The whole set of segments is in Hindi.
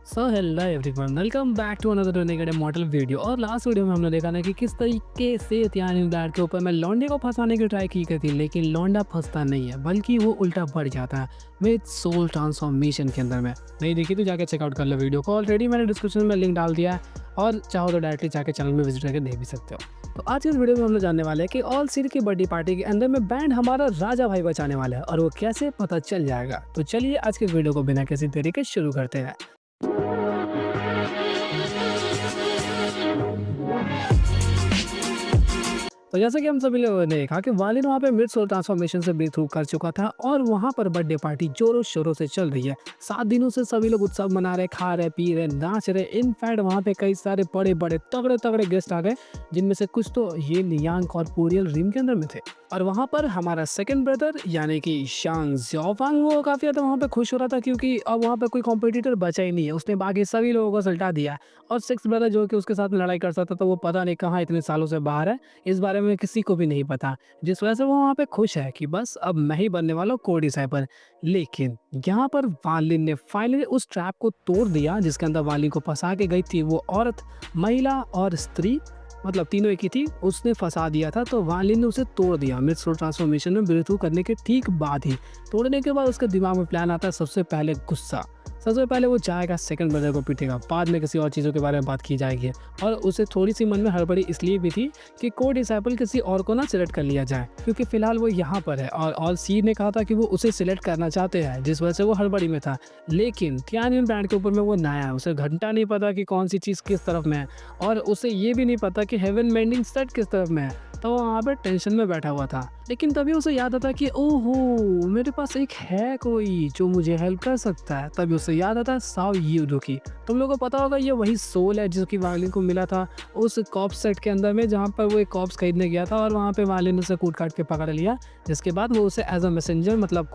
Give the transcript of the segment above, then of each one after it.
So hello everyone, welcome back to another negative model video. और लास्ट वीडियो में हमने देखा ना कि किस तरीके से त्यानी ब्लैड के ऊपर मैं लौंडे को फंसाने की ट्राई की थी, लेकिन लौंडा फंसता नहीं है बल्कि वो उल्टा बढ़ जाता है विद सोल ट्रांसफॉर्मेशन के अंदर में। नहीं देखी तो जाके चेकआउट कर लो वीडियो को, ऑलरेडी मैंने डिस्क्रिप्शन में लिंक डाल दिया है और चाहो तो डायरेक्टली जाके चैनल में विजिट करके देख भी सकते हो। तो आज के इस वीडियो में हम लोग जानने वाले हैं कि ऑल सीर की बर्थडे पार्टी के अंदर में बैंड हमारा राजा भाई बचाने वाला है और वो कैसे पता चल जाएगा। तो चलिए आज के इस वीडियो को बिना किसी देरी के शुरू करते हैं। तो जैसा कि हम सभी लोगों ने देखा कि वालिन वहाँ पे मिड सोल ट्रांसफॉर्मेशन से ब्रेक थ्रू कर चुका था और वहाँ पर बर्थडे पार्टी जोरों शोरों से चल रही है। 7 दिनों से सभी लोग उत्सव मना रहे, खा रहे, पी रहे, नाच रहे। इनफैक्ट वहाँ पे कई सारे बड़े बड़े तगड़े तगड़े गेस्ट आ गए, जिनमें से कुछ तो ये नियांग कॉर्पोरियल रिम के अंदर में थे। और वहाँ पर हमारा सेकंड ब्रदर यानी कि शांग ज़ियाओफांग वो काफ़ी ज़्यादा वहाँ पे खुश हो रहा था, क्योंकि अब वहाँ पे कोई कॉम्पिटिटर बचा ही नहीं है। उसने बाकी सभी लोगों को सल्टा दिया। और सिक्स ब्रदर जो कि उसके साथ में लड़ाई कर सकता था, वो पता नहीं कहाँ इतने सालों से बाहर है, इस बारे में किसी को भी नहीं पता। जिस वजह से वो वहाँ पे खुश है कि बस अब मैं ही बनने वाला हूँ कोड डिसाइपल। लेकिन यहाँ पर वालिन ने फाइनली उस ट्रैप को तोड़ दिया जिसके अंदर वालिन को फंसा के गई थी वो औरत, महिला और स्त्री, मतलब तीनों एक ही थी। उसने फंसा दिया था, तो वालिन ने उसे तोड़ दिया मिड सोल ट्रांसफॉर्मेशन में ब्रेक थ्रू करने के ठीक बाद ही। तोड़ने के बाद उसके दिमाग में प्लान आता है, सबसे पहले गुस्सा। सबसे पहले वो जाएगा सेकंड ब्रदर को पीटेगा, बाद में किसी और चीज़ों के बारे में बात की जाएगी। और उसे थोड़ी सी मन में हड़बड़ी इसलिए भी थी कि कोड डिसाइपल किसी और को ना सिलेक्ट कर लिया जाए, क्योंकि फिलहाल वो यहाँ पर है और ऑल सी ने कहा था कि वो उसे सिलेक्ट करना चाहते हैं, जिस वजह से वो हड़बड़ी में था। लेकिन थियानियन ब्रांड के ऊपर में वो नया है, उसे घंटा नहीं पता कि कौन सी चीज़ किस तरफ में है, और उसे ये भी नहीं पता कि हेवन मेंडिंग सेट किस तरफ में है। तो वो वहाँ पे टेंशन में बैठा हुआ था। लेकिन तभी उसे याद आता कि ओहो, मेरे पास एक है कोई जो मुझे हेल्प कर सकता है। तभी उसे याद आता है साओ यूडो। तुम लोगों को पता होगा ये वही सोल है जो कि वालिन को मिला था उस कॉप्स सेट के अंदर में, जहाँ पर वो एक कॉप्स खरीदने गया था और वहाँ पे वालिन ने उसे कूट काट के पकड़ लिया। जिसके बाद वो उसे एज अ मैसेंजर, मतलब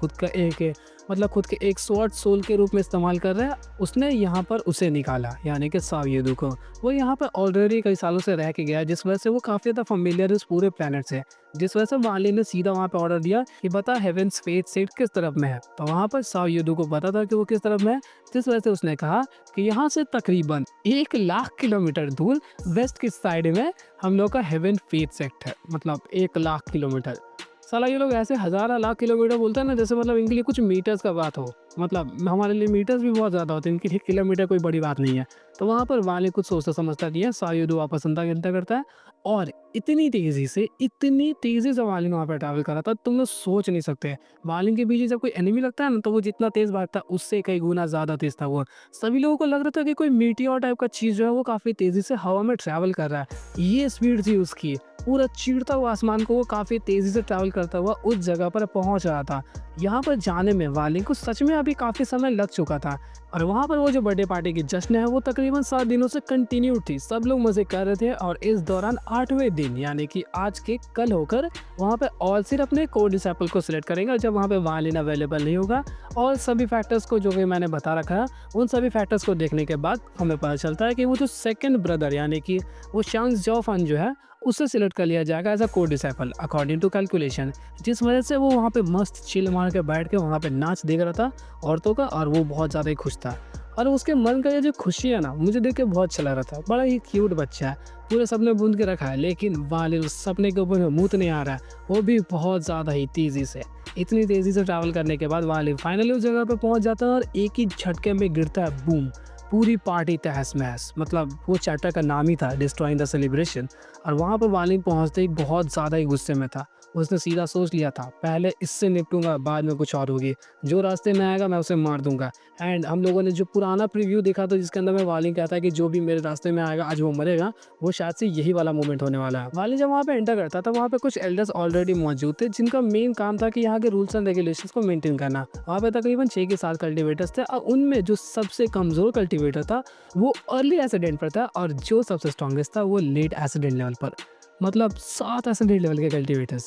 खुद के एक स्वॉर्ड सोल के रूप में इस्तेमाल कर रहा है। उसने यहाँ पर उसे निकाला यानी कि साओ यूडो को। वो यहाँ पर ऑलरेडी कई सालों से रह के गया है, जिस वजह से वो काफ़ी ज़्यादा फैमिलियर है उस पूरे प्लेनेट से। जिस वजह से वालिन ने सीधा वहाँ पे ऑर्डर दिया कि बता हेवेंस फेट सेट किस तरफ में है। तो वहाँ पर साओ यूडो को पता था कि वो किस तरफ में है, जिस वजह से उसने कहा कि यहाँ से तकरीबन 1 लाख किलोमीटर दूर वेस्ट की साइड में हम लोग का हेवन फेट सेट है, मतलब 1 लाख किलोमीटर। साला ये लोग ऐसे हज़ार लाख किलोमीटर बोलते हैं ना, जैसे मतलब इनके लिए कुछ मीटर्स का बात हो। मतलब हमारे लिए मीटर्स भी बहुत ज़्यादा होते हैं, इनके लिए किलोमीटर कोई बड़ी बात नहीं है। तो वहाँ पर वालिन कुछ सोचता समझता नहीं है, साओ यूडो वापस चिंता करता है और इतनी तेज़ी से वालिन वहाँ पे ट्रैवल कर रहा था, तुम लोग सोच नहीं सकते। वालिन के पीछे जब कोई एनिमी लगता है ना, तो वो जितना तेज़ भागता है उससे कई गुना ज़्यादा तेज़ था वो। सभी लोगों को लग रहा था कि कोई मीटियोर टाइप का चीज़ जो है वो काफ़ी तेज़ी से हवा में ट्रैवल कर रहा है। ये स्पीड थी उसकी, पूरा चीरता हुआ आसमान को वो काफ़ी तेज़ी से ट्रैवल करता हुआ उस जगह पर पहुँच रहा था। यहाँ पर जाने में वालिन को सच में अभी काफ़ी समय लग चुका था। और वहाँ पर वो जो बर्थडे पार्टी की जश्न है वो तकरीबन 7 दिनों से कंटिन्यू थी। सब लोग मज़े कर रहे थे और इस दौरान 8वें दिन यानी कि आज के कल होकर वहाँ पे ऑल सिर अपने कोड डिसाइपल को सिलेक्ट करेंगे, जब वहाँ पे वालिन अवेलेबल नहीं होगा। और सभी फैक्टर्स को जो कि मैंने बता रखा है, उन सभी फैक्टर्स को देखने के बाद हमें पता चलता है कि वो जो सेकंड ब्रदर यानी कि वो शांग ज़ियाओफान जो है उसे सिलेक्ट कर लिया जाएगा as a code disciple according to calculation. जिस वजह से वो वहाँ पे मस्त चिल मार के बैठ के वहाँ पे नाच देख रहा था औरतों का, और वो बहुत ज़्यादा ही खुश था। और उसके मन का ये जो खुशी है ना, मुझे देख के बहुत अच्छा लग रहा था। बड़ा ही क्यूट बच्चा है, पूरे सपने बूंद के रखा है, लेकिन वालिन उस सपने के ऊपर मुँह नहीं आ रहा है, वो भी बहुत ज़्यादा ही तेज़ी से। इतनी तेज़ी से ट्रैवल करने के बाद वालिन फाइनली उस जगह पर पहुँच जाता है और एक ही झटके में गिरता है, बूम। पूरी पार्टी तहस महस, मतलब वो चैप्टर का नाम ही था डिस्ट्रॉइंग द सेलिब्रेशन। और वहाँ पर वालिन पहुँचते ही बहुत ज़्यादा ही गुस्से में था। उसने सीधा सोच लिया था, पहले इससे निपटूंगा, बाद में कुछ और होगी, जो रास्ते में आएगा मैं उसे मार दूंगा। एंड हम लोगों ने जो पुराना प्रीव्यू देखा था जिसके अंदर में वालिन कहता है कि जो भी मेरे रास्ते में आएगा आज वो मरेगा, वो शायद से यही वाला मोमेंट होने वाला है। वालिन जब वहाँ पे एंटर करता था, वहाँ पे कुछ एल्डर्स ऑलरेडी मौजूद थे, जिनका मेन काम था कि यहाँ के रूल्स एंड रेगुलेशंस को मेंटेन करना। वहाँ पे तकरीबन 6 के 7 कल्टिवेटर्स थे और उनमें जो सबसे कमज़ोर कल्टिवेटर था वो अर्ली एसिडेंट पर था, और जो सबसे स्ट्रॉन्गेस्ट था वो लेट एसिडेंट लेवल पर। मतलब 7 एसिडेंट लेवल के कल्टिवेटर्स,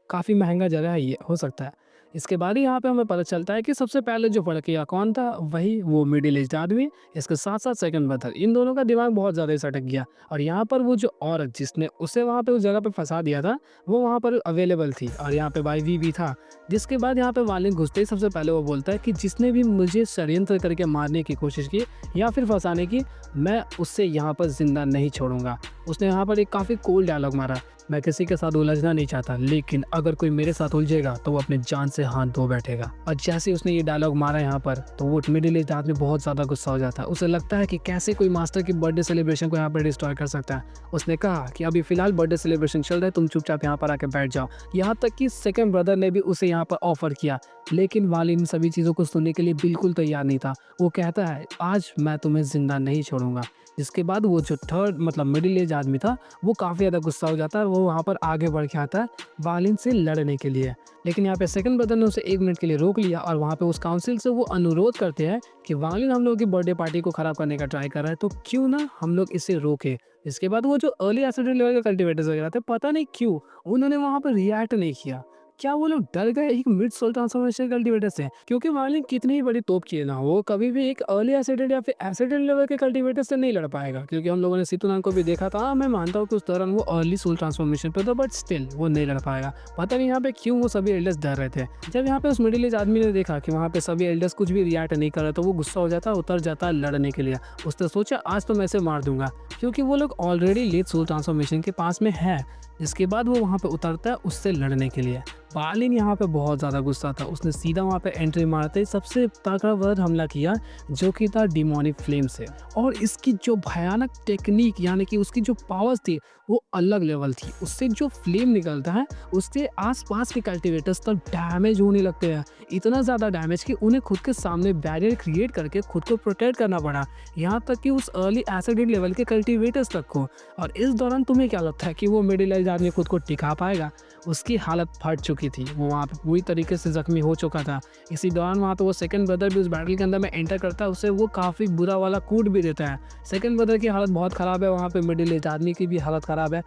काफ़ी महंगा जगह है ये, हो सकता है। इसके बाद ही यहाँ पे हमें पता चलता है कि सबसे पहले जो भड़किया कौन था, वही वो मिडिल एज्ड आदमी, इसके साथ-साथ सेकंड ब्रदर। इन दोनों का दिमाग बहुत ज़्यादा ही सटक गया और यहाँ पर वो जो औरत जिसने उसे वहाँ पे उस जगह पे फँसा दिया था, वो वहाँ पर अवेलेबल थी और यहाँ पे वाईवी भी था। जिसके बाद यहाँ पे वालिन घुसते ही सबसे पहले वो बोलता है कि जिसने भी मुझे षड्यंत्र करके मारने की कोशिश की या फिर फँसाने की, मैं उससे यहाँ पर ज़िंदा नहीं छोड़ूँगा। उसने यहाँ पर एक काफ़ी कूल डायलॉग मारा, मैं किसी के साथ उलझना नहीं चाहता, लेकिन अगर कोई मेरे साथ उलझेगा तो वो अपनी जान से हाथ धो बैठेगा। और जैसे ही उसने ये डायलॉग मारा यहाँ पर, तो वो मिडिल एज्ड आदमी बहुत ज़्यादा गुस्सा हो जाता है। उसे लगता है कि कैसे कोई मास्टर की बर्थडे सेलिब्रेशन को यहाँ पर डिस्ट्रॉय कर सकता है। उसने कहा कि अभी फ़िलहाल बर्थडे सेलिब्रेशन चल रहा है, तुम चुपचाप यहाँ पर आके बैठ जाओ। यहाँ तक कि सेकंड ब्रदर ने भी उसे यहाँ पर ऑफ़र किया, लेकिन वाली इन सभी चीज़ों को सुनने के लिए बिल्कुल तैयार नहीं था। वो कहता है, आज मैं तुम्हें ज़िंदा नहीं छोड़ूँगा। जिसके बाद वो जो थर्ड मतलब मिडिल एज आदमी था, वो काफ़ी ज़्यादा गुस्सा हो जाता है और वो वहाँ पर आगे बढ़ के आता है वालिन से लड़ने के लिए। लेकिन यहाँ पे सेकंड ब्रदर ने उसे 1 मिनट के लिए रोक लिया और वहाँ पे उस काउंसिल से वो अनुरोध करते हैं कि वालिन हम लोगों की बर्थडे पार्टी को ख़राब करने का ट्राई कर रहा है, तो क्यों ना हम लोग इसे रोकें। इसके बाद वो जो अर्ली एसिड लेवल के कल्टीवेटर्स वगैरह थे, पता नहीं क्यों उन्होंने वहाँ पर रिएक्ट नहीं किया। क्या वो लोग डर गए एक मिड सोल ट्रांसफॉर्मेशन कल्टीवेटर से? क्योंकि वालिन कितनी ही बड़ी तोप किए ना हो, कभी भी एक अर्ली एसिडेड या फिर एसिडेड लेवल के कल्टीवेटर से नहीं लड़ पाएगा। क्योंकि हम लोगों ने सितुनान को भी देखा था। हाँ, मैं मानता हूँ कि उस दौरान वो अर्ली सोल ट्रांसफॉर्मेशन पे था, बट स्टिल वो नहीं लड़ पाएगा। पता नहीं यहाँ पे क्यों वो सभी एल्डर्स डर रहे थे। जब यहाँ पे उस मिडिल एज आदमी ने देखा कि वहाँ पे सभी एल्डर्स कुछ भी रिएक्ट नहीं कर रहे, तो वो गुस्सा हो जाता है, उतर जाता है लड़ने के लिए। उसने सोचा आज तो मैं इसे मार दूंगा, क्योंकि वो लोग ऑलरेडी लेट सोल ट्रांसफॉर्मेशन के पास में है। इसके बाद वो वहाँ पे उतरता है उससे लड़ने के लिए। वालिन यहाँ पे बहुत ज़्यादा गुस्सा था। उसने सीधा वहाँ पे एंट्री मारते ही सबसे ताकतवर हमला किया, जो कि था डिमोनिक फ्लेम से। और इसकी जो भयानक टेक्निक यानी कि उसकी जो पावर्स थी, वो अलग लेवल थी। उससे जो फ्लेम निकलता है, उसके आसपास के कल्टीवेटर्स तक डैमेज होने लगते हैं। इतना ज़्यादा डैमेज कि उन्हें खुद के सामने बैरियर क्रिएट करके खुद को प्रोटेक्ट करना पड़ा, यहाँ तक कि उस अर्ली एसिडेड लेवल के कल्टीवेटर्स तक को। और इस दौरान तुम्हें क्या लगता है कि वो मिडिल एज आदमी खुद को टिका पाएगा? उसकी हालत फट चुकी थी, वो वहाँ पे पूरी तरीके से ज़ख्मी हो चुका था। इसी दौरान वहाँ पे वो सेकंड ब्रदर भी उस बैटल के अंदर में एंटर करता है, उसे वो काफ़ी बुरा वाला कूट भी देता है। सेकंड ब्रदर की हालत बहुत ख़राब है, वहाँ पे मिडिल एज आदमी की भी हालत ख़राब है।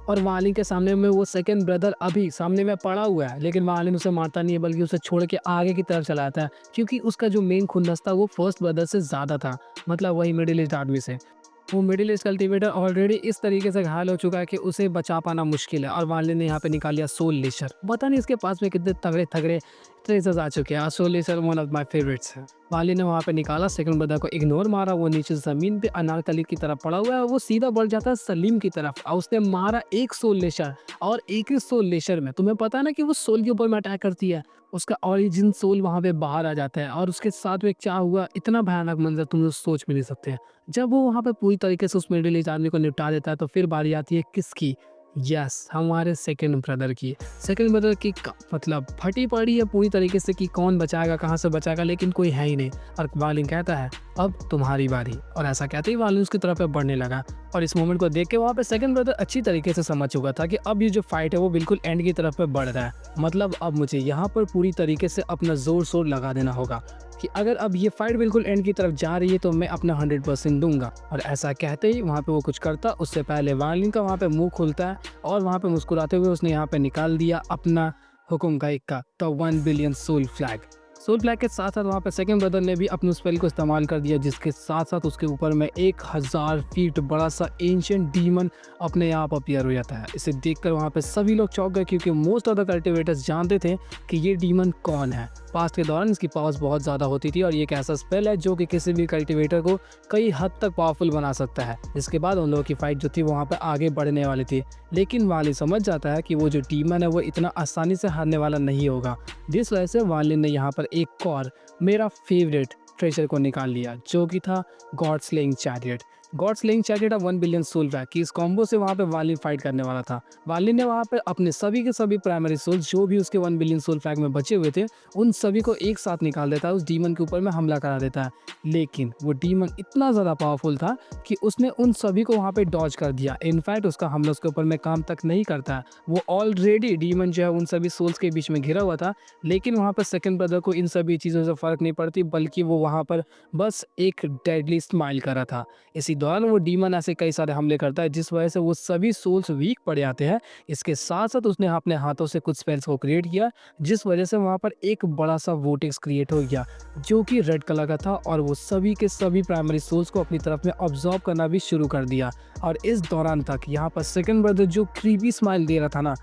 और वालिन के सामने में वो सेकंड ब्रदर अभी सामने में पड़ा हुआ है, लेकिन वालिन उसे मारता नहीं है, बल्कि उसे छोड़ के आगे की तरफ चला जाता है, क्योंकि उसका जो मेन खुन्नस था वो फर्स्ट ब्रदर से ज़्यादा था, मतलब वही मिडिल एज आदमी से। वो मिडिल एज कल्टीवेटर ऑलरेडी इस तरीके से घायल हो चुका है कि उसे बचा पाना मुश्किल है। और वालिन ने यहाँ पे निकाल लिया सोल लेशर। पता नहीं इसके पास में कितने तगड़े तगड़े ट्रेजर्स आ चुके हैं। सोल लेशर वन ऑफ माय फेवरेट्स है। वालिन ने वहाँ पे निकाला, सेकंड ब्रदर को इग्नोर मारा, वो नीचे ज़मीन पे अनारकली की तरफ पड़ा हुआ है, वो सीधा बढ़ जाता है सलीम की तरफ और उसने मारा एक सोल लेशर। और एक ही सोल लेशर में तुम्हें पता है ना कि वो सोल के ऊपर में अटैक करती है, उसका ओरिजिन सोल वहाँ पे बाहर आ जाता है। और उसके साथ में क्या हुआ, इतना भयानक मंजर तुम लोग सोच भी नहीं सकते। जब वो वहाँ पे पूरी तरीके से उस मिडिल एज आदमी को निपटा देता है, तो फिर बारी आती है किसकी? यस, हमारे सेकंड ब्रदर की। सेकंड ब्रदर की मतलब फटी पड़ी है पूरी तरीके से कि कौन बचाएगा, कहाँ से बचाएगा, लेकिन कोई है ही नहीं। और वालिन कहता है अब तुम्हारी बारी। और ऐसा कहते ही वालिन उसकी तरफ बढ़ने लगा। और इस मोमेंट को देख के वहाँ पे सेकंड ब्रदर अच्छी तरीके से समझ चुका था कि अब ये जो फाइट है वो बिल्कुल एंड की तरफ बढ़ रहा है। मतलब अब मुझे यहाँ पर पूरी तरीके से अपना जोर शोर लगा देना होगा कि अगर अब ये फाइट बिल्कुल एंड की तरफ जा रही है तो मैं अपना 100% दूंगा। और ऐसा कहते ही वहाँ पे वो कुछ करता, उससे पहले वालिन का वहाँ पे मुंह खुलता है और वहाँ पे मुस्कुराते हुए उसने यहाँ पे निकाल दिया अपना हुकुम का इक्का, the 1 billion soul flag. Soul flag के साथ साथ वहाँ पे सेकंड ब्रदर ने भी अपने स्पेल को इस्तेमाल कर दिया, जिसके साथ साथ उसके ऊपर में 1000 फीट बड़ा सा एंशिएंट डीमन अपने आप अपीयर हो जाता है। इसे देखकर वहाँ पे सभी लोग चौंक गए, क्योंकि मोस्ट ऑफ द कल्टिवेटर्स जानते थे कि ये डीमन कौन है। पास्ट के दौरान इसकी पावर्स बहुत ज़्यादा होती थी और ये एक ऐसा स्पेल है जो कि किसी भी कल्टिवेटर को कई हद तक पावरफुल बना सकता है। इसके बाद उन लोगों की फाइट जो थी वहाँ पे आगे बढ़ने वाली थी, लेकिन वालिन समझ जाता है कि वो जो डीमन है वो इतना आसानी से हारने वाला नहीं होगा। जिस वजह से वालिन ने यहाँ पर एक और मेरा फेवरेट ट्रेजर को निकाल लिया, जो कि था God slaying chariot. God slaying chariot 1 billion soul flag की इस कॉम्बो से वहाँ पे वालिन फाइट करने वाला था। वालिन ने वहाँ पे अपने सभी के सभी प्राइमरी सोल्स जो भी उसके 1 बिलियन सोल फ्लैग में बचे हुए थे, उन सभी को एक साथ निकाल देता है, उस डीमन के ऊपर में हमला करा देता है। लेकिन वो डीमन इतना ज़्यादा पावरफुल था कि उसने उन सभी को वहाँ पे डॉज कर दिया। इनफैक्ट उसका हमला उसके ऊपर में काम तक नहीं करता। वो ऑलरेडी डीमन जो है उन सभी सोल्स के बीच में घिरा हुआ था, लेकिन वहाँ पर सेकंड ब्रदर को इन सभी चीज़ों से फ़र्क नहीं पड़ती, बल्कि वो वहाँ पर बस एक डेडली स्माइल कर रहा था। इसी दौरान वो डीमन ऐसे कई सारे हमले करता है जिस वजह से वो सभी सोल्स वीक पड़ जाते हैं। इसके साथ-साथ उसने अपने हाथों से कुछ स्पेल्स को क्रिएट किया, जिस वजह से वहाँ पर एक बड़ा-सा वोर्टेक्स क्रिएट हो गया, जो कि रेड कलर का था और वो सभी के सभी प्राइमरी सोल्स को अपनी तरफ में ऑब्ज़ॉर्ब करना भी शुरू कर दिया। और इस दौरान तक यहाँ पर सेकंड ब्रदर जो क्रीपी स्माइल दे रहा था ना,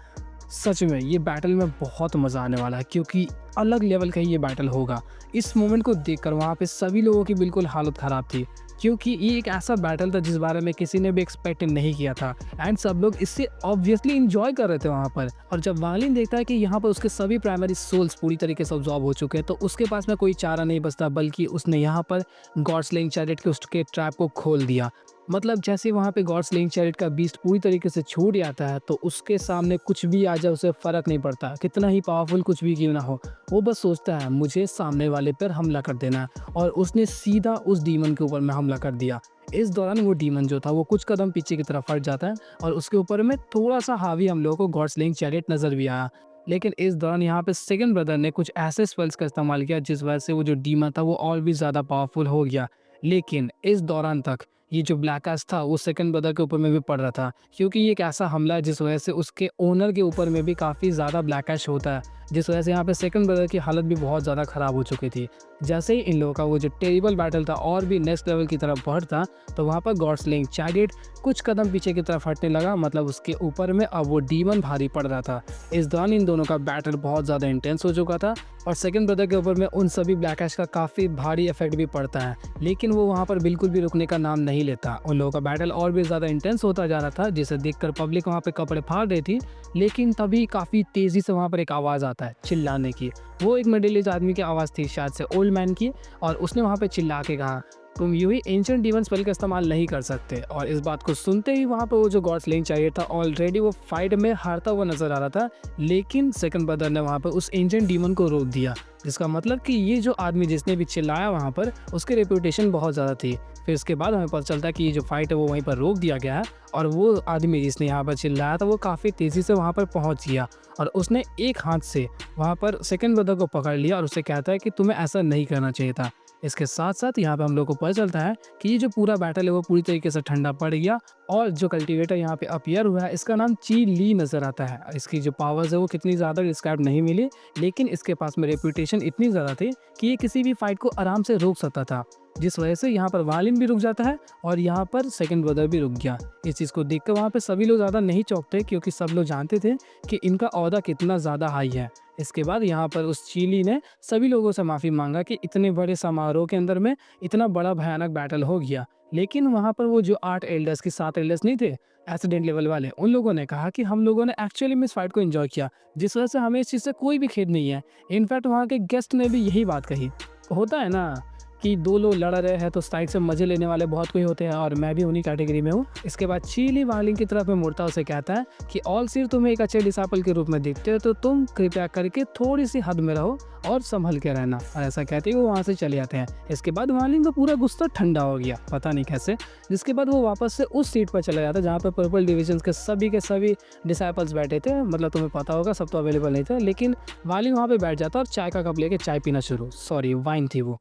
सच में ये बैटल में बहुत मज़ा आने वाला है क्योंकि अलग लेवल का ये बैटल होगा। इस मोमेंट को देखकर वहाँ पे सभी लोगों की बिल्कुल हालत ख़राब थी क्योंकि ये एक ऐसा बैटल था जिस बारे में किसी ने भी एक्सपेक्ट नहीं किया था एंड सब लोग इससे ऑब्वियसली इंजॉय कर रहे थे वहाँ पर। और जब वालिन देखता है कि यहाँ पर उसके सभी प्राइमरी सोल्स पूरी तरीके से ऑब्जॉर्ब हो चुके हैं तो उसके पास में कोई चारा नहीं बचता, बल्कि उसने यहाँ पर गॉड स्लेइंग चैरियट के उसके ट्रैप को खोल दिया। मतलब जैसे वहाँ पे गॉड स्लेइंग चैरियट का बीस्ट पूरी तरीके से छूट जाता है तो उसके सामने कुछ भी आ जाए उसे फ़र्क नहीं पड़ता, कितना ही पावरफुल कुछ भी क्यों ना हो। वो बस सोचता है मुझे सामने वाले पर हमला कर देना है, और उसने सीधा उस डीमन के ऊपर में हमला कर दिया। इस दौरान वो डीमन जो था वो कुछ कदम पीछे की तरफ हट जाता है और उसके ऊपर में थोड़ा सा हावी हम लोगों को गॉड स्लेइंग चैरियट नज़र भी आया। लेकिन इस दौरान यहाँ पे सेकंड ब्रदर ने कुछ ऐसे स्पेल्स का इस्तेमाल किया जिस वजह से वो जो डीमन था वो और भी ज़्यादा पावरफुल हो गया। लेकिन इस दौरान तक ये जो ब्लैक एश था वो सेकंड ब्रदर के ऊपर में भी पड़ रहा था, क्योंकि ये एक ऐसा हमला है जिस वजह से उसके ओनर के ऊपर में भी काफ़ी ज़्यादा ब्लैक एश होता है, जिस वजह से यहाँ पे सेकंड ब्रदर की हालत भी बहुत ज़्यादा ख़राब हो चुकी थी। जैसे ही इन लोगों का वो जो टेरिबल बैटल था और भी नेक्स्ट लेवल की तरफ बढ़ता तो वहाँ पर गॉड स्लेइंग चैरियट कुछ कदम पीछे की तरफ हटने लगा, मतलब उसके ऊपर में अब वो डीमन भारी पड़ रहा था। इस दौरान इन दोनों का बैटल बहुत ज़्यादा इंटेंस हो चुका था और सेकंड ब्रदर के ऊपर में उन सभी ब्लैक एश का काफ़ी भारी इफेक्ट भी पड़ता है, लेकिन वो वहाँ पर बिल्कुल भी रुकने का नाम नहीं लेता। उन लोगों का बैटल और भी ज़्यादा इंटेंस होता जा रहा था, जिसे देखकर पब्लिक वहाँ पे कपड़े फाड़ रही थी। लेकिन तभी काफ़ी तेज़ी से वहाँ पर एक आवाज़ आता है चिल्लाने की। वो एक मिडिल एज आदमी की आवाज़ थी, शायद से ओल्ड मैन की, और उसने वहाँ पे चिल्ला के कहा तुम यूं ही एंशिएंट डीमन स्पेल का इस्तेमाल नहीं कर सकते। और इस बात को सुनते ही वहाँ पर वो जो गॉड स्लेइंग चैरियट था ऑलरेडी वो फाइट में हारता हुआ नजर आ रहा था, लेकिन सेकंड ब्रदर ने वहाँ पर उस एंशिएंट डीमन को रोक दिया, जिसका मतलब कि ये जो आदमी जिसने भी चिल्लाया वहाँ पर उसकी रेपुटेशन बहुत ज़्यादा थी। फिर इसके बाद हमें पता चलता है कि ये जो फाइट है वो वहीं पर रोक दिया गया है और वो आदमी जिसने यहाँ पर चिल्लाया था वो काफ़ी तेज़ी से वहाँ पर पहुँच गया और उसने एक हाथ से वहाँ पर सेकंड ब्रदर को पकड़ लिया और उसे कहता है कि तुम्हें ऐसा नहीं करना चाहिए था। इसके साथ साथ यहाँ पे हम लोग को पता चलता है कि ये जो पूरा बैटल है वो पूरी तरीके से ठंडा पड़ गया और जो कल्टीवेटर यहाँ पे अपीयर हुआ है इसका नाम ची ली नज़र आता है। इसकी जो पावर्स है वो कितनी ज़्यादा डिस्क्राइब नहीं मिली, लेकिन इसके पास में रेपुटेशन इतनी ज़्यादा थी कि ये किसी भी फाइट को आराम से रोक सकता था, जिस वजह से यहाँ पर वालिन भी रुक जाता है और यहाँ पर सेकंड ब्रदर भी रुक गया। इस चीज़ को देखकर वहाँ पे सभी लोग ज़्यादा नहीं चौंकते क्योंकि सब लोग जानते थे कि इनका ओहदा कितना ज़्यादा हाई है। इसके बाद यहाँ पर उस चीली ने सभी लोगों से माफ़ी मांगा कि इतने बड़े समारोह के अंदर में इतना बड़ा भयानक बैटल हो गया। लेकिन वहाँ पर वो जो 8 एल्डर्स की 7 एल्डर्स नहीं थे एक्सीडेंट लेवल वाले, उन लोगों ने कहा कि हम लोगों ने एक्चुअली में इस फाइट को एंजॉय किया, जिस वजह से हमें इस चीज़ से कोई भी खेद नहीं है। इनफैक्ट वहाँ के गेस्ट ने भी यही बात कही। होता है ना कि दो लोग लड़ रहे हैं तो साइड से मजे लेने वाले बहुत कोई होते हैं और मैं भी उन्हीं कैटेगरी में हूँ। इसके बाद चीली वालिन की तरफ में मुड़ता उसे कहता है कि ऑल सिर्फ तुम्हें एक अच्छे डिसाइपल के रूप में दिखते हो तो तुम कृपया करके थोड़ी सी हद में रहो और संभल के रहना। और ऐसा कहते ही वो वहाँ से चले जाते हैं। इसके बाद वालिन का पूरा गुस्सा ठंडा हो गया, पता नहीं कैसे, जिसके बाद वो वापस से उस सीट पर चला जाता है जहाँ पर पर्पल डिविजन के सभी डिसाइपल्स बैठे थे। मतलब तुम्हें पता होगा सब तो अवेलेबल नहीं था, लेकिन वालिन वहाँ पर बैठ जाता और चाय का कप लेके चाय पीना शुरू, सॉरी वाइन थी वो।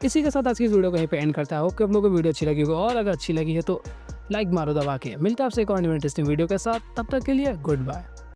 इसी के साथ आज की इस वीडियो को यहीं पे एंड करता है। होप कि आप लोगों को वीडियो अच्छी लगी होगी और अगर अच्छी लगी है तो लाइक मारो दबा के। मिलता है आपसे एक और इंटरेस्टिंग वीडियो के साथ, तब तक के लिए गुड बाय।